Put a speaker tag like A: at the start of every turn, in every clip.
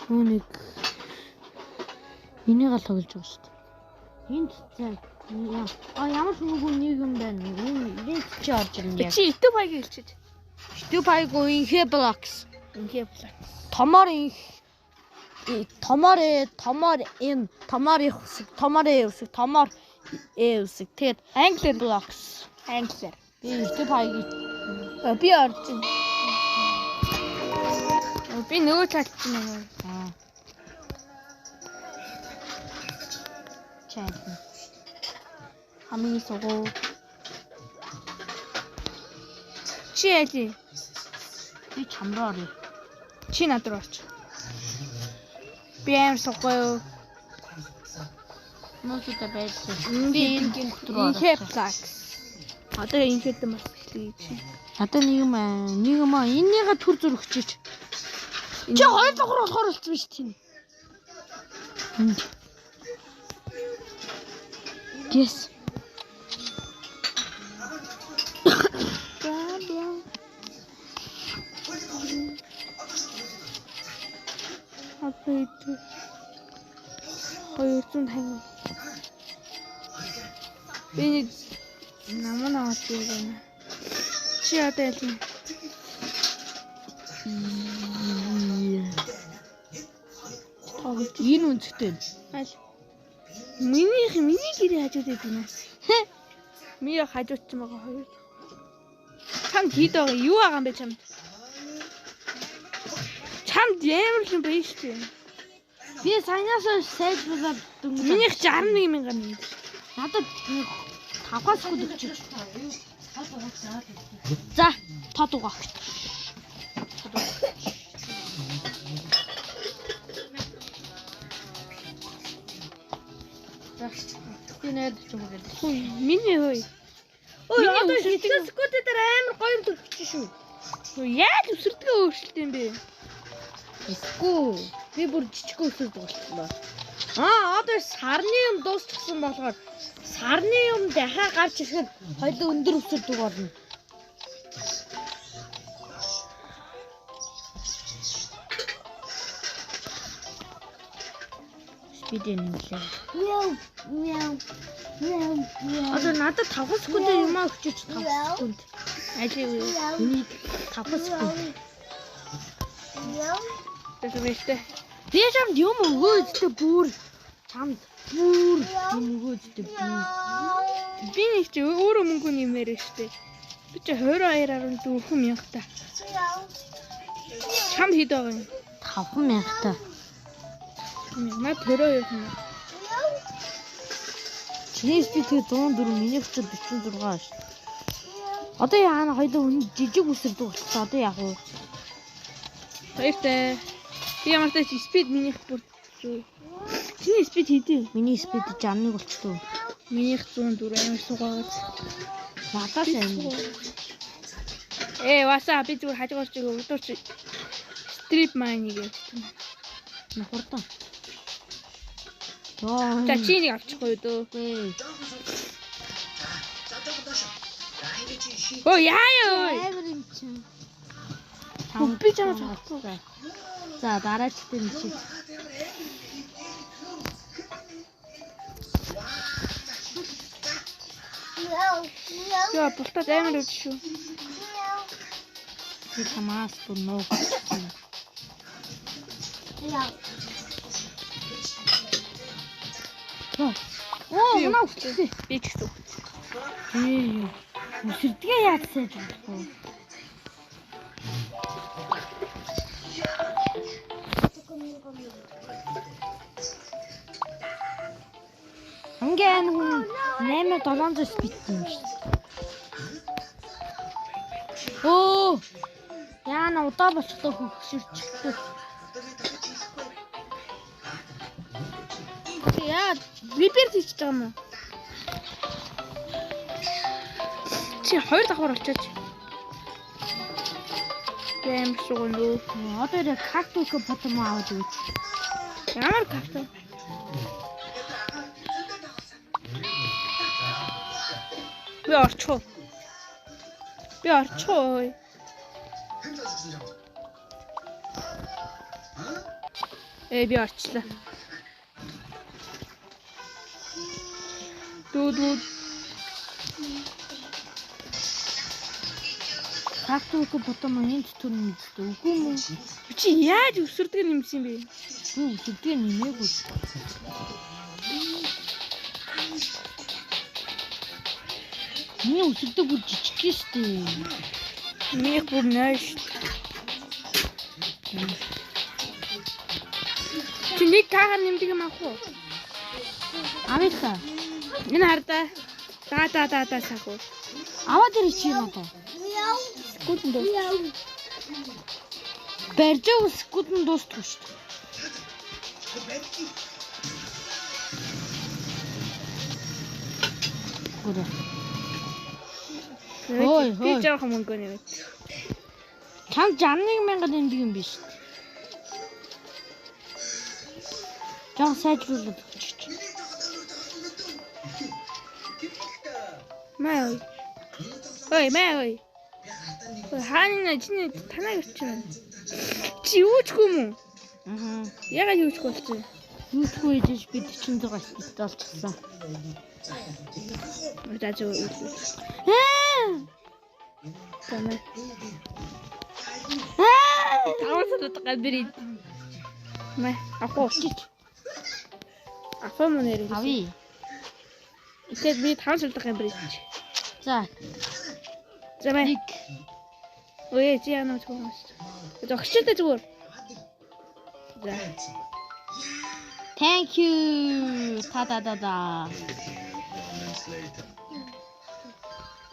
A: Нүг энийг л тоглож байгаа шүү дээ. Энд цай. Ямар ч нэг юм байна. Энэ чи орж ирнэ.
B: Чи YouTube хаяг хэлчихэж.
A: YouTube хаяг инхэ блокс.
B: Инхэ блок.
A: Томор их томор ин томор их үсэг тэгээд англи блокс
B: Англиар.
A: би YouTube хаяг
B: Би орж ин. Би нөгөө талд чинь.
A: чайд хамгийн сугуу
B: Чи яли?
A: би чамраа орё.
B: Чи над руу орч. Би амар суггүй.
A: Нөөцөдөө байсан.
B: Би инхэ блок. Одоо инхэдэн бас хэлээ чи.
A: Надад нэг юм энийгээ төр зүр өгчээч. Чи хоёр давхар болохоор болчихсон биш тийм. Yes.
B: Апэт. 250. Би намаа аваад байна. Чи одоо яли?
A: Энэ үнцгтэй.
B: Аль. Миний гэрээ хажууд байна. Миний хажууд ч байгаа хоёр. Чамд хэд байгаа юу байгаа юм бэ чамд? Чамд ямар юм бэ шүү дээ.
A: Би саянаас сайж болоод дөнгөж.
B: Минийх 61,000 юм.
A: Надад 5-аас өгч. За, тод угаа. Би нээд ч юм уу гэдэг.
B: Хөөе, миний хөөе.
A: Ой, одоо хитгэл скутер дээр амар гоё юм төрчих шүү.
B: Яаж өсөрдгөө өөрчлөлт юм бэ?
A: Эсгүй. Би бүр жижиг өсөрд болчихлоо. Одоо сарны юм дуусчихсан болохоор сарны юм дахиад гарч ирэхэд хоёул өндөр өсөрдөг болно. Спидэн нэмлээ. Одоо надад 5 секунд юм өгчөж 5 секунд.
B: Ажи юу?
A: Миний 5 секунд.
B: Тэсвэштэй.
A: Би чамд юм өгөөдтэй бүр чамд бүр юм өгөөдтэй бүр.
B: Би нэг чи өөрөө мөнгө нэмээр штэ. Би чи 22.4 мянга та. Чамд хэд байгаа юм?
A: 5,000 та.
B: Наад 22 юм.
A: Чиний спид 104, миний өчр 46 шүү. Одоо яана хоёул жижиг үсэрдэг болчихсон. Одоо яах вэ?
B: Баяртай. Би ямар ч спид минийх бүр зүү. Чиний спид хэдий?
A: Миний спид 61 болчихсон.
B: Минийх 104 амар сугаагаад.
A: Надаас амар.
B: Васа би зүгээр хажуугаар чиг өдөрч стрип майныг явуулсан.
A: Нахурдан.
B: За чи нэг авчихгүй дөө. Оо яа.
A: Амар юм чинь.
B: Би чамд авахгүй.
A: За дараагийн нь чи.
B: Яа, бусдад амар үз шүү.
A: Би хамаас бүр нөө. Наа үчтэй.
B: Би ч гэсэн.
A: Үсэрдгээ яаж сайж болохгүй. Ангийн хүн 8700 битсэн юм шүү. Яана удаа болчихдоо хөвгшөрчихтэй.
B: Яа, репер хийчихэж байгаа юм уу? Чи 2 давхар очооч. Гэм шугноо.
A: Одоо яг кактус потом аваад үз.
B: Ямар кактус? Би орчихоо. Би орчлоо. Дүүд.
A: Тактик потом энд төрн мэддэг үгүй мүү?
B: Чи яаж өсөрдөг нэмсэн бэ?
A: Өсөрдөг нэмээгүй. Миний өсөрдөг бүр жижиг штэ.
B: Миний бүр нойш. Чи нэг таагаар нэмдэг юм аах уу?
A: Авъя.
B: Энэ хардаа. Та сахуу.
A: Аваад ирэх чи юм одоо.
B: Гүтэн дөө.
A: Барьжаа үсгүүд нь дуустдаг шүү дээ. Гүрэ. Ой.
B: Би жоохон мөнгө нэмээ.
A: Чам 61,000 нэмдэг юм биш. Жаа сайжруулаад өгч.
B: Май. Ой. Хаана чиний танаа гэж байна. Чи юучгүй мүү? Ягаад юучгүй болчих вэ?
A: Юучгүй гэж би 46 бит олчихсан.
B: Удаач уу. Тамаа. Тавсад габрид. Май, ахоо. Ахоо мөнэр.
A: Ави.
B: Ихэд би 5 сард габрид.
A: За.
B: Замай. Ой, чи яна томас. Зогсчихлаа зүгээр. За.
A: Thank you. Та.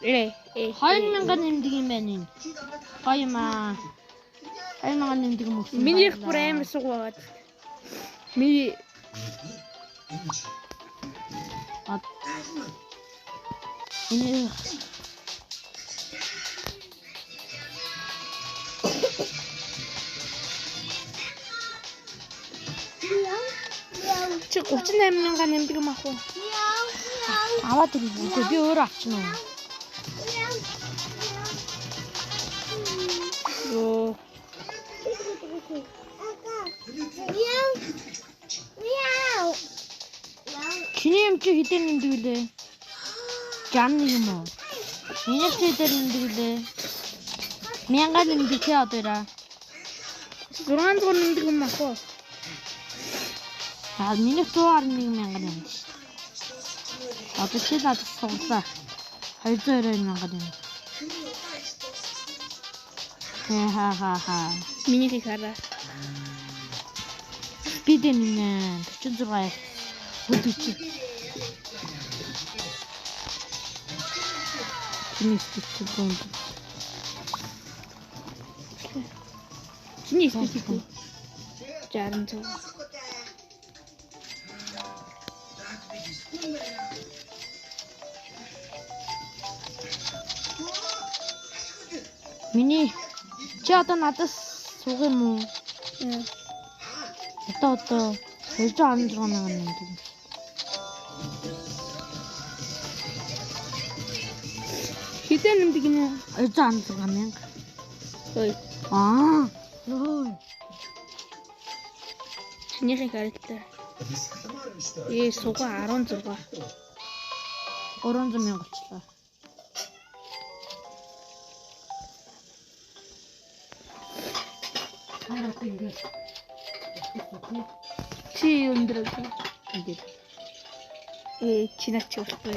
A: 2000 нэмдэг юм байна энэ. Гоё юм аа. 2000 нэмдэг юм өгсөн.
B: Минийх бүр амар суг байгаад. Миний
A: энэ
B: чи 38,000 нэмдэг юм аах уу?
A: аваад ирэх. Би өөрөө авчихна уу?
B: Йоо.
A: Чиний юм чи хэдээр нэмдэг үлээ? 61 юм уу? Миний чи хэдээр нэмдэг үлээ? 1000 нэмдэг чи одоо яа?
B: 600 нэмдэг юм аах уу?
A: Миний 111,000 нэмдэг. Одоо чи надад суглаа. 292,000 нэмдэг. Ха.
B: Миний хараа.
A: Би дэнэ 46. Өдөрч. Чиний спичгонд.
B: Чиний спичгонд. 60.
A: Миний чи одоо надаас суух юм уу? Одоо 216,000 нэмдэг.
B: Хэдэн нэмдэг нэ?
A: 216,000.
B: Ой.
A: Ой.
B: Чинийхийг харагдаа. Суга 16.
A: 300,000 болчихлоо.
B: Чи өндрөө.
A: Ингээд.
B: Чинач болтой.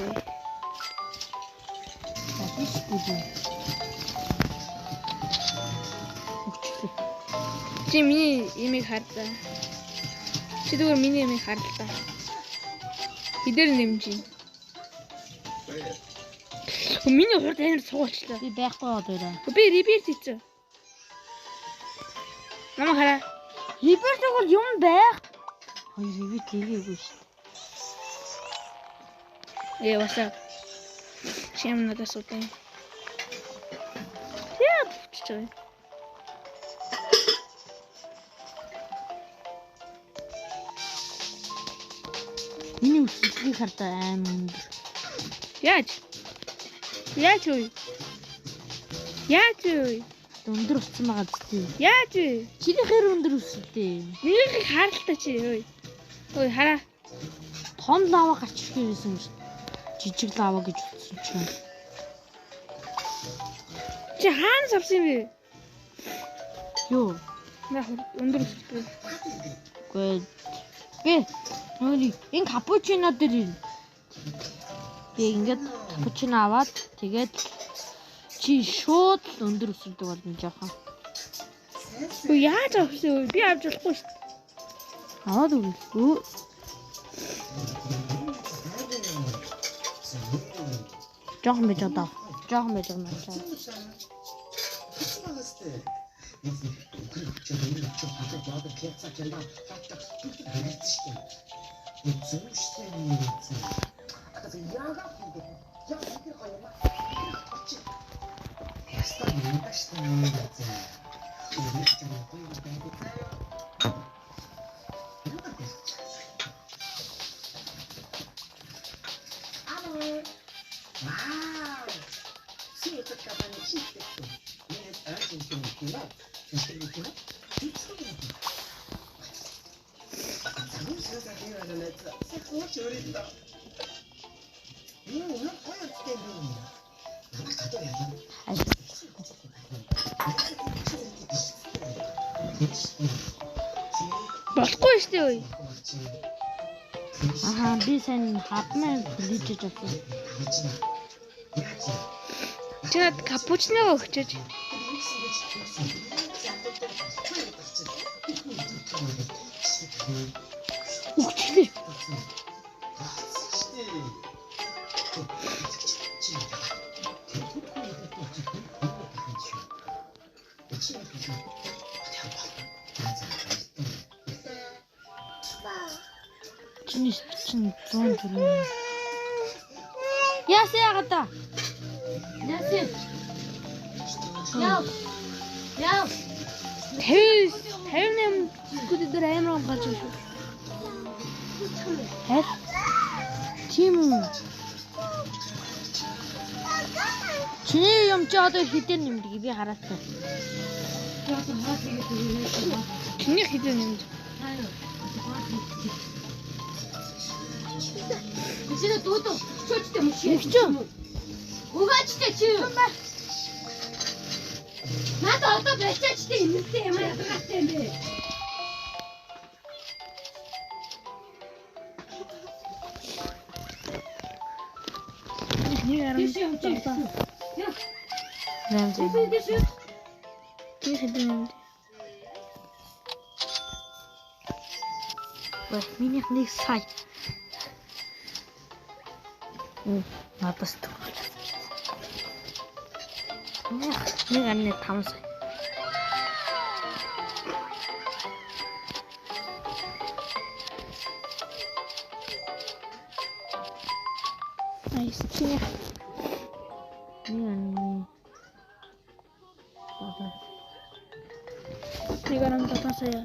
B: Чи миний имийг хардаа. Чи зүгээр миний имийг харлаа. Хэдэр нэмжин. Миний хурд амар суулчлаа.
A: Би байхгүй одоо.
B: Би реберт хийчихэ. Намаа хараа.
A: Реберт бол юм байх. Хоёр реберт хийгээгүй шүү.
B: Васа. Чем надо сутэн. Я чичээ.
A: Миний үсгийг хардаа аим.
B: Яаж вэ? Өндөр
A: утсан байгаа. өсөлттэй.
B: Яаж вэ?
A: Чинийхээр өндөр өсөлттэй.
B: Миний харалтаа чи ой. Ой хараа.
A: Том лава гарч ирэх юмсэн шүү. Жижиг лава гэж утсан чинь.
B: Чи хаана савсан юм бэ?
A: Юу?
B: Наа өндөр өсөлттэй.
A: Гээ. Энэ капучино дээр ингээд капучино аваад тэгээд чи шууд өндөр өсөлтөг болно жоохон.
B: Өө яаж авсан вэ? Би авч болохгүй шүү дээ.
A: Аваад үгүй. Жоохон байж одоо. Жоохон байж байгаа юм чам.
B: Болохгүй шүү дээ ой.
A: Ахаа би сайн хатмаа хүлээж авсан.
B: Чи надад капучино өгчөөж.
A: Үгчлээ. Чинь 100 төгрөг. Яасан яагаад та? Яасан. Яа.
B: 58 бүдэ дээр амар гарч ирсэн шүү.
A: Хэл. Чим. Чиний юм чи одоо хитэн нэмдэг би хараасаа.
B: Чиний хідэн юм.
C: Сина дуудуу чөчтэй мөчөө. Угаачтай чи. Надад одоо бачаачтай юмтэй юм яагаад юм бэ?
B: Нэг арам.
A: Нэмж.
B: Чи хідэн юм.
A: Минийх нэг сая. Надаас төгрөг. Нэг анны 5 сая.
B: Айс чи.
A: Нэг анны.
B: Нэг арам татасаа.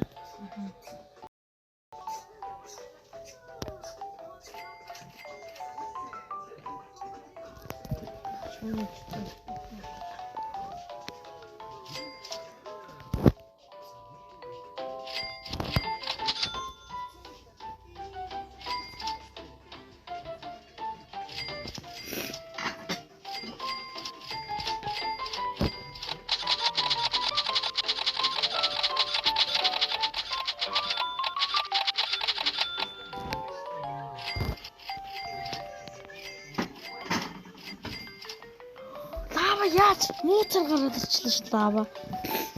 A: Яаж мууцар гараад ирчихлээ шүү дээ.